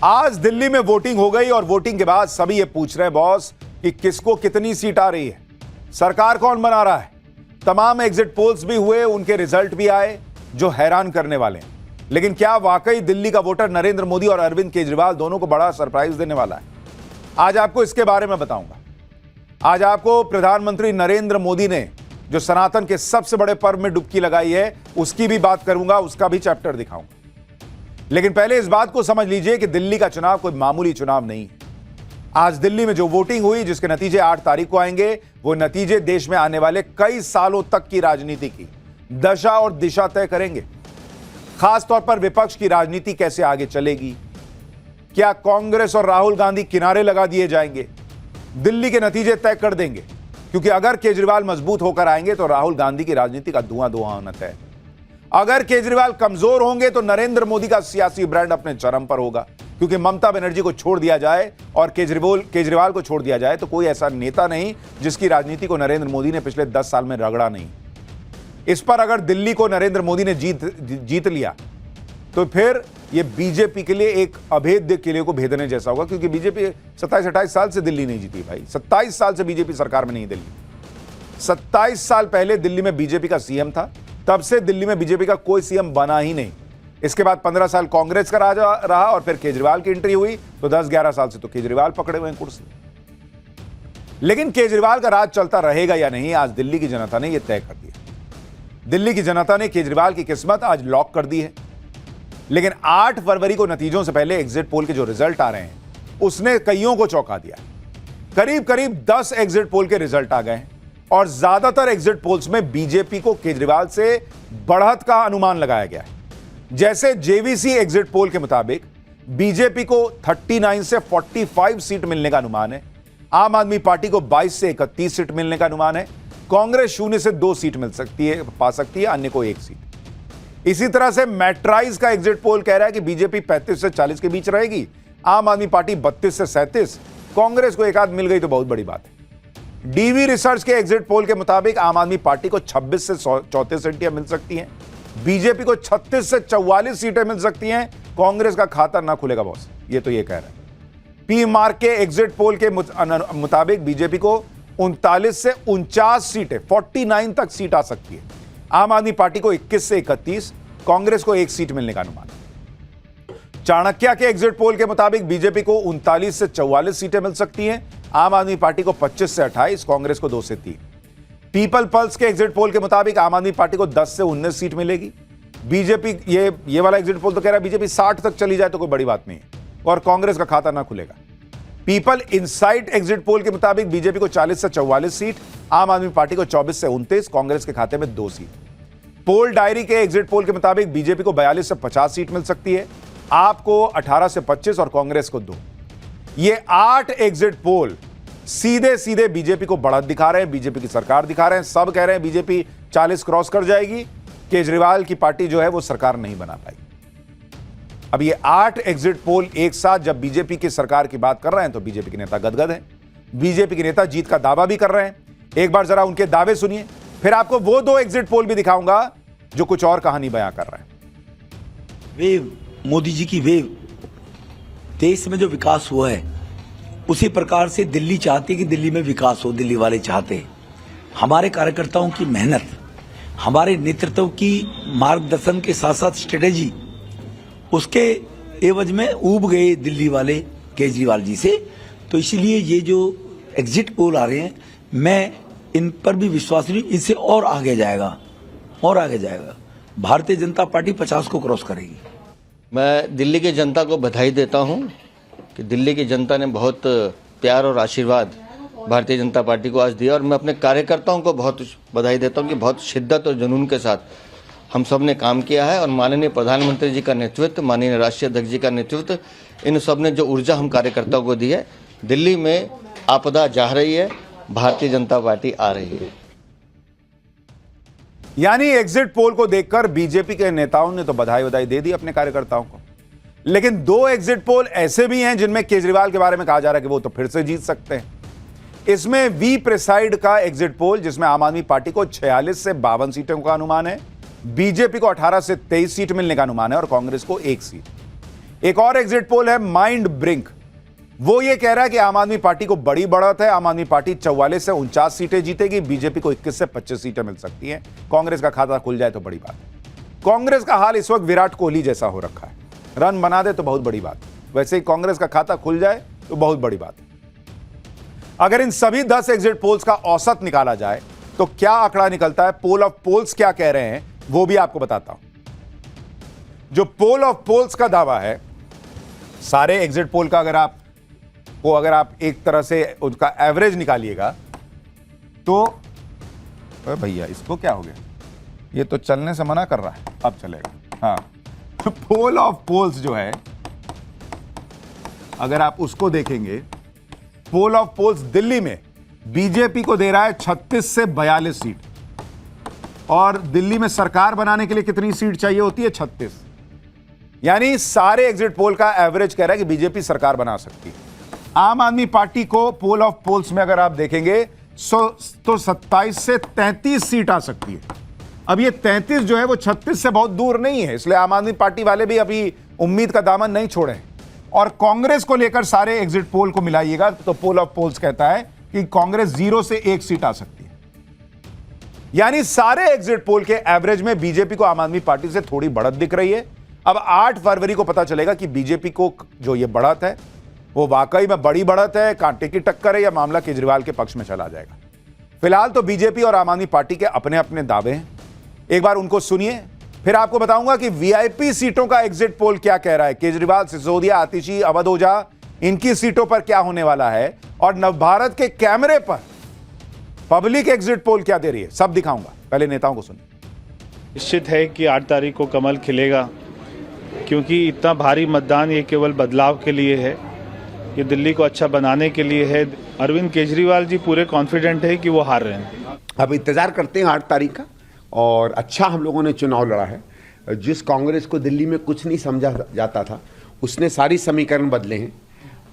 आज दिल्ली में वोटिंग हो गई और वोटिंग के बाद सभी ये पूछ रहे हैं बॉस कि किसको कितनी सीट आ रही है, सरकार कौन बना रहा है। तमाम एग्जिट पोल्स भी हुए, उनके रिजल्ट भी आए जो हैरान करने वाले हैं। लेकिन क्या वाकई दिल्ली का वोटर नरेंद्र मोदी और अरविंद केजरीवाल दोनों को बड़ा सरप्राइज देने वाला है? आज आपको इसके बारे में बताऊंगा। आज आपको प्रधानमंत्री नरेंद्र मोदी ने जो सनातन के सबसे बड़े पर्व में डुबकी लगाई है उसकी भी बात करूंगा, उसका भी चैप्टर दिखाऊंगा। लेकिन पहले इस बात को समझ लीजिए कि दिल्ली का चुनाव कोई मामूली चुनाव नहीं है। आज दिल्ली में जो वोटिंग हुई, जिसके नतीजे 8 तारीख को आएंगे, वो नतीजे देश में आने वाले कई सालों तक की राजनीति की दशा और दिशा तय करेंगे। खासतौर पर विपक्ष की राजनीति कैसे आगे चलेगी, क्या कांग्रेस और राहुल गांधी किनारे लगा दिए जाएंगे, दिल्ली के नतीजे तय कर देंगे। क्योंकि अगर केजरीवाल मजबूत होकर आएंगे तो राहुल गांधी की राजनीति का धुआं होना तय है। अगर केजरीवाल कमजोर होंगे तो नरेंद्र मोदी का सियासी ब्रांड अपने चरम पर होगा। क्योंकि ममता बनर्जी को छोड़ दिया जाए और केजरीवाल को छोड़ दिया जाए तो कोई ऐसा नेता नहीं जिसकी राजनीति को नरेंद्र मोदी ने पिछले 10 साल में रगड़ा नहीं। इस पर अगर दिल्ली को नरेंद्र मोदी ने जीत लिया तो फिर यह बीजेपी के लिए एक अभेद्य किले को भेदने जैसा होगा। क्योंकि बीजेपी 27-28 साल से दिल्ली नहीं जीती भाई, 27 साल से बीजेपी सरकार में नहीं दिल्ली। 27 साल पहले दिल्ली में बीजेपी का सीएम था, तब से दिल्ली में बीजेपी का कोई सीएम बना ही नहीं। इसके बाद 15 साल कांग्रेस का राज रहा और फिर केजरीवाल की एंट्री हुई तो 10-11 साल से तो केजरीवाल पकड़े हुए हैं कुर्सी। लेकिन केजरीवाल का राज चलता रहेगा या नहीं, आज दिल्ली की जनता ने यह तय कर दिया। दिल्ली की जनता ने केजरीवाल की किस्मत आज लॉक कर दी है। लेकिन 8 फरवरी को नतीजों से पहले एग्जिट पोल के जो रिजल्ट आ रहे हैं उसने कईयों को चौंका दिया। करीब 10 एग्जिट पोल के रिजल्ट आ गए हैं और ज्यादातर एग्जिट पोल्स में बीजेपी को केजरीवाल से बढ़त का अनुमान लगाया गया है। जैसे जेवीसी एग्जिट पोल के मुताबिक बीजेपी को 39 से 45 सीट मिलने का अनुमान है, आम आदमी पार्टी को 22 से 31 सीट मिलने का अनुमान है, कांग्रेस 0 से 2 सीट पा सकती है, अन्य को 1 सीट। इसी तरह से मैट्राइज का एग्जिट पोल कह रहा है कि बीजेपी 35 से 40 के बीच रहेगी, आम आदमी पार्टी 32 से 37, कांग्रेस को एक आध मिल गई तो बहुत बड़ी बात है। डीवी रिसर्च के एग्जिट पोल के मुताबिक आम आदमी पार्टी को 26 से 34 सीटें मिल सकती हैं, बीजेपी को 36 से 44 सीटें मिल सकती हैं, कांग्रेस का खाता ना खुलेगा बॉस, ये तो ये कह रहा है। पी मार्क के एग्जिट पोल के मुताबिक बीजेपी को 39 से 49 सीटें 49 तक सीट आ सकती है, आम आदमी पार्टी को 21 से 31, कांग्रेस को 1 सीट मिलने का अनुमान। चाणक्य के एग्जिट पोल के मुताबिक बीजेपी को 39 से 44 सीटें मिल सकती हैं, आम आदमी पार्टी को 25 से 28, कांग्रेस को 2 से 3। पीपल पल्स के एग्जिट पोल के मुताबिक आम आदमी पार्टी को 10 से 19 सीट मिलेगी, बीजेपी ये वाला एग्जिट पोल तो कह रहा है बीजेपी 60 तक चली जाए तो कोई बड़ी बात नहीं है और कांग्रेस का खाता ना खुलेगा। पीपल इनसाइट एग्जिट पोल के मुताबिक बीजेपी को 40 से 44 सीट, आम आदमी पार्टी को 24 से 29, कांग्रेस के खाते में 2 सीट। पोल डायरी के एग्जिट पोल के मुताबिक बीजेपी को 42 से 50 सीट मिल सकती है, आपको 18 से 25 और कांग्रेस को 2। ये 8 एग्जिट पोल सीधे बीजेपी को बढ़त दिखा रहे हैं, बीजेपी की सरकार दिखा रहे हैं। सब कह रहे हैं बीजेपी 40 क्रॉस कर जाएगी, केजरीवाल की पार्टी जो है वो सरकार नहीं बना पाएगी। अब ये 8 एग्जिट पोल एक साथ जब बीजेपी की सरकार की बात कर रहे हैं तो बीजेपी के नेता गदगद हैं, बीजेपी के नेता जीत का दावा भी कर रहे हैं। एक बार जरा उनके दावे सुनिए, फिर आपको वो 2 एग्जिट पोल भी दिखाऊंगा जो कुछ और कहानी बयां कर रहे हैं। वेव, मोदी जी की वेव, देश में जो विकास हुआ है उसी प्रकार से दिल्ली चाहती है कि दिल्ली में विकास हो, दिल्ली वाले चाहते हैं। हमारे कार्यकर्ताओं की मेहनत, हमारे नेतृत्व की मार्गदर्शन के साथ साथ स्ट्रेटेजी, उसके एवज में ऊब गए दिल्ली वाले केजरीवाल जी से। तो इसीलिए ये जो एग्जिट पोल आ रहे हैं, मैं इन पर भी विश्वास नहीं, इनसे और आगे जाएगा और आगे जाएगा। भारतीय जनता पार्टी 50 को क्रॉस करेगी। मैं दिल्ली की जनता को बधाई देता हूं कि दिल्ली की जनता ने बहुत प्यार और आशीर्वाद भारतीय जनता पार्टी को आज दिया और मैं अपने कार्यकर्ताओं को बहुत बधाई देता हूं कि बहुत शिद्दत और जुनून के साथ हम सब ने काम किया है और माननीय प्रधानमंत्री जी का नेतृत्व, माननीय राष्ट्रीय अध्यक्ष जी का नेतृत्व, इन सब ने जो ऊर्जा हम कार्यकर्ताओं को दी है। दिल्ली में आपदा जा रही है, भारतीय जनता पार्टी आ रही है। यानी एग्जिट पोल को देखकर बीजेपी के नेताओं ने तो बधाई दे दी अपने कार्यकर्ताओं को। लेकिन 2 एग्जिट पोल ऐसे भी हैं जिनमें केजरीवाल के बारे में कहा जा रहा है कि वो तो फिर से जीत सकते हैं। इसमें वी प्रिसाइड का एग्जिट पोल, जिसमें आम आदमी पार्टी को 46 से 52 सीटों का अनुमान है, बीजेपी को 18 से 23 सीट मिलने का अनुमान है और कांग्रेस को 1 सीट। एक और एग्जिट पोल है माइंड ब्रिंक, वो ये कह रहा है कि आम आदमी पार्टी को बड़ी बढ़त है, आम आदमी पार्टी 44 से 49 सीटें जीतेगी, बीजेपी को 21 से 25 सीटें मिल सकती हैं, कांग्रेस का खाता खुल जाए तो बड़ी बात है। कांग्रेस का हाल इस वक्त विराट कोहली जैसा हो रखा है, रन बना दे तो बहुत बड़ी बात, वैसे ही कांग्रेस का खाता खुल जाए तो बहुत बड़ी बात है। अगर इन सभी 10 एग्जिट पोल्स का औसत निकाला जाए तो क्या आंकड़ा निकलता है, पोल ऑफ पोल्स क्या कह रहे हैं वो भी आपको बताता हूं। जो पोल ऑफ पोल्स का दावा है, सारे एग्जिट पोल का अगर आप एक तरह से उसका एवरेज निकालिएगा तो अरे भैया इसको क्या हो गया, ये तो चलने से मना कर रहा है, अब चलेगा। हाँ, पोल ऑफ पोल्स जो है अगर आप उसको देखेंगे, पोल ऑफ पोल्स दिल्ली में बीजेपी को दे रहा है 36 से 42 सीट, और दिल्ली में सरकार बनाने के लिए कितनी सीट चाहिए होती है, 36। यानी सारे एग्जिट पोल का एवरेज कह रहा है कि बीजेपी सरकार बना सकती है। आम आदमी पार्टी को पोल ऑफ पोल्स में अगर आप देखेंगे तो 27 से 33 सीट आ सकती है। अब ये 33 जो है वो 36 से बहुत दूर नहीं है, इसलिए आम आदमी पार्टी वाले भी अभी उम्मीद का दामन नहीं छोड़े। और कांग्रेस को लेकर सारे एग्जिट पोल को मिलाइएगा तो पोल ऑफ पोल्स कहता है कि कांग्रेस 0 से 1 सीट आ सकती है। यानी सारे एग्जिट पोल के एवरेज में बीजेपी को आम आदमी पार्टी से थोड़ी बढ़त दिख रही है। अब 8 फरवरी को पता चलेगा कि बीजेपी को जो ये बढ़त है वो वाकई में बड़ी बढ़त है, कांटे की टक्कर है, या मामला केजरीवाल के पक्ष में चला जाएगा। फिलहाल तो बीजेपी और आम आदमी पार्टी के अपने अपने दावे हैं, एक बार उनको सुनिए, फिर आपको बताऊंगा कि वीआईपी सीटों का एग्जिट पोल क्या कह रहा है। केजरीवाल, सिसोदिया, आतिशी, अवध ओझा, इनकी सीटों पर क्या होने वाला है, और नवभारत के कैमरे पर पब्लिक एग्जिट पोल क्या दे रही है, सब दिखाऊंगा। पहले नेताओं को सुनिए। निश्चित है कि 8 तारीख को कमल खिलेगा, क्योंकि इतना भारी मतदान ये केवल बदलाव के लिए है, ये दिल्ली को अच्छा बनाने के लिए है। अरविंद केजरीवाल जी पूरे कॉन्फिडेंट है कि वो हार रहे हैं। अब इंतज़ार करते हैं 8 तारीख का, और अच्छा हम लोगों ने चुनाव लड़ा है। जिस कांग्रेस को दिल्ली में कुछ नहीं समझा जाता था, उसने सारी समीकरण बदले हैं,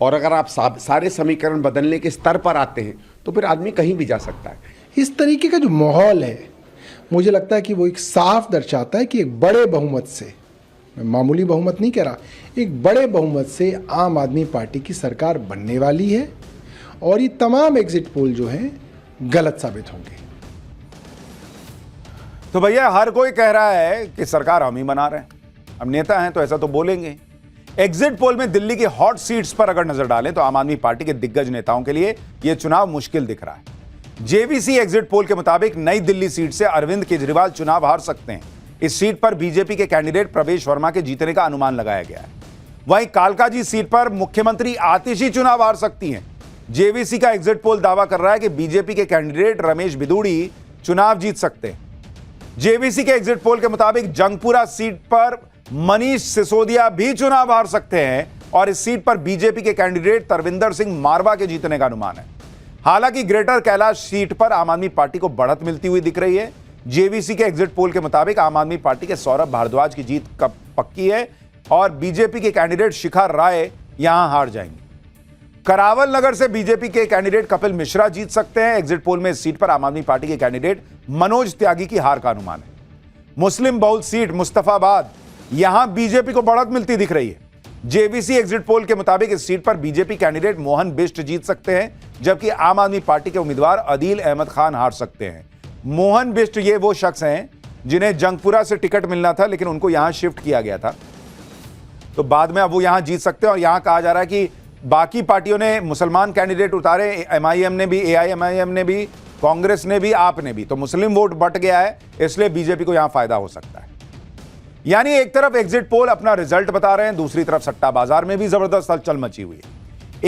और अगर आप सारे समीकरण बदलने के स्तर पर आते हैं तो फिर आदमी कहीं भी जा सकता है। इस तरीके का जो माहौल है, मुझे लगता है कि वो एक साफ दर्शाता है कि एक बड़े बहुमत से, मैं मामूली बहुमत नहीं कह रहा, एक बड़े बहुमत से आम आदमी पार्टी की सरकार बनने वाली है, और ये तमाम एग्जिट पोल जो हैं गलत साबित होंगे। तो भैया हर कोई कह रहा है कि सरकार हम ही बना रहे हैं, अब नेता हैं तो ऐसा तो बोलेंगे। एग्जिट पोल में दिल्ली की हॉट सीट्स पर अगर नजर डालें तो आम आदमी पार्टी के दिग्गज नेताओं के लिए यह चुनाव मुश्किल दिख रहा है। जेवीसी एग्जिट पोल के मुताबिक नई दिल्ली सीट से अरविंद केजरीवाल चुनाव हार सकते हैं। इस सीट पर बीजेपी के कैंडिडेट प्रवेश वर्मा के जीतने का अनुमान लगाया गया है। वहीं कालकाजी सीट पर मुख्यमंत्री आतिशी चुनाव हार सकती हैं। जेवीसी का एग्जिट पोल दावा कर रहा है कि बीजेपी के कैंडिडेट रमेश बिदूड़ी चुनाव जीत सकते हैं। जेवीसी के एग्जिट पोल के मुताबिक जंगपुरा सीट पर मनीष सिसोदिया भी चुनाव हार सकते हैं, और इस सीट पर बीजेपी के कैंडिडेट तरविंदर सिंह मारवा के जीतने का अनुमान है। हालांकि ग्रेटर कैलाश सीट पर आम आदमी पार्टी को बढ़त मिलती हुई दिख रही है। जेवीसी के एग्जिट पोल के मुताबिक आम आदमी पार्टी के सौरभ भारद्वाज की जीत कब पक्की है, और बीजेपी के कैंडिडेट शिखा राय यहां हार जाएंगे। करावल नगर से बीजेपी के कैंडिडेट कपिल मिश्रा जीत सकते हैं। एग्जिट पोल में इस सीट पर आम आदमी पार्टी के कैंडिडेट मनोज त्यागी की हार का अनुमान है। मुस्लिम बहुल सीट मुस्तफाबाद, यहां बीजेपी को बढ़त मिलती दिख रही है। जेवीसी एग्जिट पोल के मुताबिक इस सीट पर बीजेपी कैंडिडेट मोहन बिष्ट जीत सकते हैं, जबकि आम आदमी पार्टी के उम्मीदवार अदील अहमद खान हार सकते हैं। मोहन बिष्ट ये वो शख्स हैं जिन्हें जंगपुरा से टिकट मिलना था, लेकिन उनको यहां शिफ्ट किया गया था, तो बाद में अब वो यहां जीत सकते हैं। और यहां कहा जा रहा है कि बाकी पार्टियों ने मुसलमान कैंडिडेट उतारे, एमआईएम ने भी, एआईएमआईएम ने भी, कांग्रेस ने भी, आप ने भी, तो मुस्लिम वोट बट गया है, इसलिए बीजेपी को यहां फायदा हो सकता है। यानी एक तरफ एग्जिट पोल अपना रिजल्ट बता रहे हैं, दूसरी तरफ सट्टा बाजार में भी जबरदस्त हलचल मची हुई है।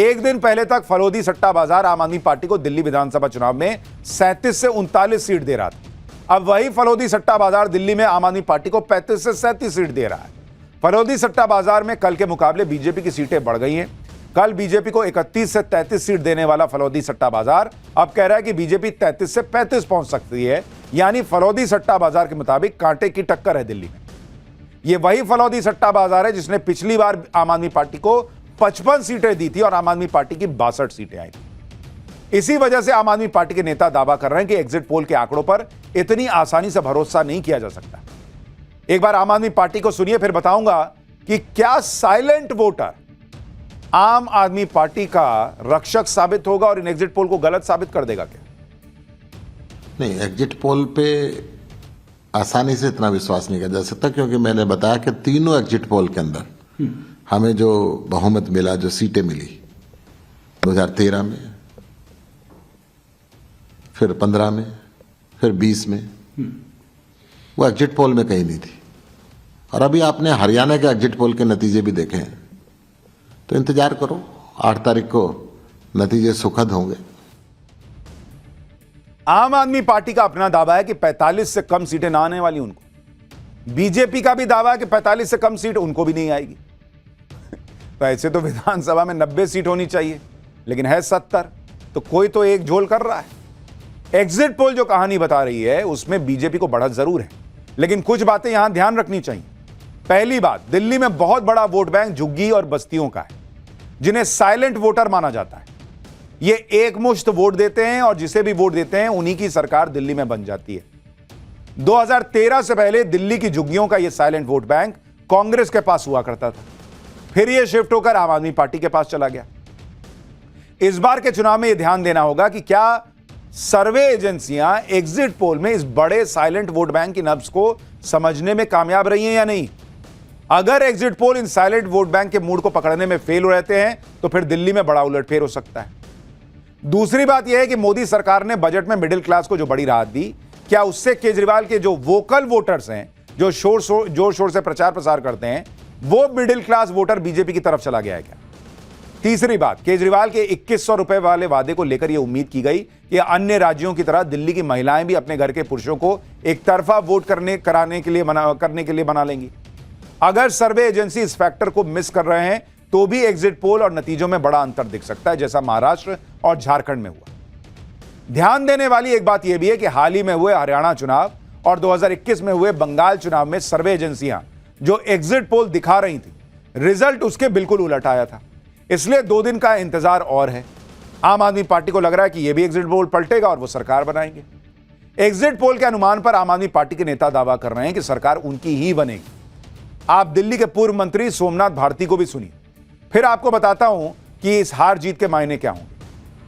एक दिन पहले तक फरोदी सट्टा बाजार आम आदमी पार्टी को दिल्ली विधानसभा चुनाव में 37 से 39 सीट दे रहा था। अब वही फरोदी सट्टा बाजार दिल्ली में आम आदमी पार्टी को 35 से 37 सीट दे रहा है। फरोदी सट्टा बाजार में कल के मुकाबले बीजेपी की सीटें बढ़ गई हैं। कल बीजेपी को 31 से 33 सीट देने वाला फरोदी सट्टा बाजार अब कह रहा है कि बीजेपी 33 से 35 पहुंच सकती है। यानी फरोदी सट्टा बाजार के मुताबिक कांटे की टक्कर है दिल्ली में। यह वही फरोदी सट्टा बाजार है जिसने पिछली बार आम आदमी पार्टी को 55 सीटें दी थी और आम आदमी पार्टी की 62 सीटें आई थी। इसी वजह से आम आदमी पार्टी के नेता दावा कर रहे हैं कि एग्जिट पोल के आंकड़ों पर इतनी आसानी से भरोसा नहीं किया जा सकता। एक बार आम आदमी पार्टी को सुनिए, फिर बताऊंगा कि क्या साइलेंट वोटर आम आदमी पार्टी का रक्षक साबित होगा और इन एग्जिट पोल को गलत साबित कर देगा क्या? नहीं, एग्जिट पोल पे आसानी से इतना विश्वास नहीं किया जा सकता, क्योंकि मैंने बताया कि तीनों एग्जिट पोल के अंदर हमें जो बहुमत मिला, जो सीटें मिली 2013 में, फिर 15 में, फिर 20 में, वो एग्जिट पोल में कहीं नहीं थी। और अभी आपने हरियाणा के एग्जिट पोल के नतीजे भी देखे हैं, तो इंतजार करो, 8 तारीख को नतीजे सुखद होंगे। आम आदमी पार्टी का अपना दावा है कि 45 से कम सीटें ना आने वाली उनको। बीजेपी का भी दावा है कि 45 से कम सीट उनको भी नहीं आएगी। तो ऐसे तो विधानसभा में 90 सीट होनी चाहिए, लेकिन है 70, तो कोई तो एक झोल कर रहा है। एग्जिट पोल जो कहानी बता रही है उसमें बीजेपी को बढ़त जरूर है, लेकिन कुछ बातें यहां ध्यान रखनी चाहिए। पहली बात, दिल्ली में बहुत बड़ा वोट बैंक झुग्गी और बस्तियों का है, जिन्हें साइलेंट वोटर माना जाता है। ये एकमुश्त वोट देते हैं और जिसे भी वोट देते हैं उन्हीं की सरकार दिल्ली में बन जाती है। 2013 से पहले दिल्ली की झुग्गियों का यह साइलेंट वोट बैंक कांग्रेस के पास हुआ करता था, फिर यह शिफ्ट होकर आम आदमी पार्टी के पास चला गया। इस बार के चुनाव में यह ध्यान देना होगा कि क्या सर्वे एजेंसियां एग्जिट पोल में इस बड़े साइलेंट वोट बैंक की नब्ज को समझने में कामयाब रही हैं या नहीं। अगर एग्जिट पोल इन साइलेंट वोट बैंक के मूड को पकड़ने में फेल हो रहते हैं तो फिर दिल्ली में बड़ा उलटफेर हो सकता है। दूसरी बात यह है कि मोदी सरकार ने बजट में मिडिल क्लास को जो बड़ी राहत दी, क्या उससे केजरीवाल के जो वोकल वोटर्स हैं, जो जोर शोर से प्रचार प्रसार करते हैं, वो मिडिल क्लास वोटर बीजेपी की तरफ चला गया है क्या? तीसरी बात, केजरीवाल के 2100 रुपए वाले वादे को लेकर यह उम्मीद की गई कि अन्य राज्यों की तरह दिल्ली की महिलाएं भी अपने घर के पुरुषों को एक तरफा वोट करने के लिए बना लेंगी। अगर सर्वे एजेंसी इस फैक्टर को मिस कर रहे हैं तो भी एग्जिट पोल और नतीजों में बड़ा अंतर दिख सकता है, जैसा महाराष्ट्र और झारखंड में हुआ। ध्यान देने वाली एक बात यह भी है कि हाल ही में हुए हरियाणा चुनाव और 2021 में हुए बंगाल चुनाव में सर्वे एजेंसियां जो एग्जिट पोल दिखा रही थी, रिजल्ट उसके बिल्कुल उलट आया था। इसलिए 2 दिन का इंतजार और है। आम आदमी पार्टी को लग रहा है कि यह भी एग्जिट पोल पलटेगा और वो सरकार बनाएंगे। एग्जिट पोल के अनुमान पर आम आदमी पार्टी के नेता दावा कर रहे हैं कि सरकार उनकी ही बनेगी। आप दिल्ली के पूर्व मंत्री सोमनाथ भारती को भी सुनिए, फिर आपको बताता हूं कि इस हार जीत के मायने क्या होंगे।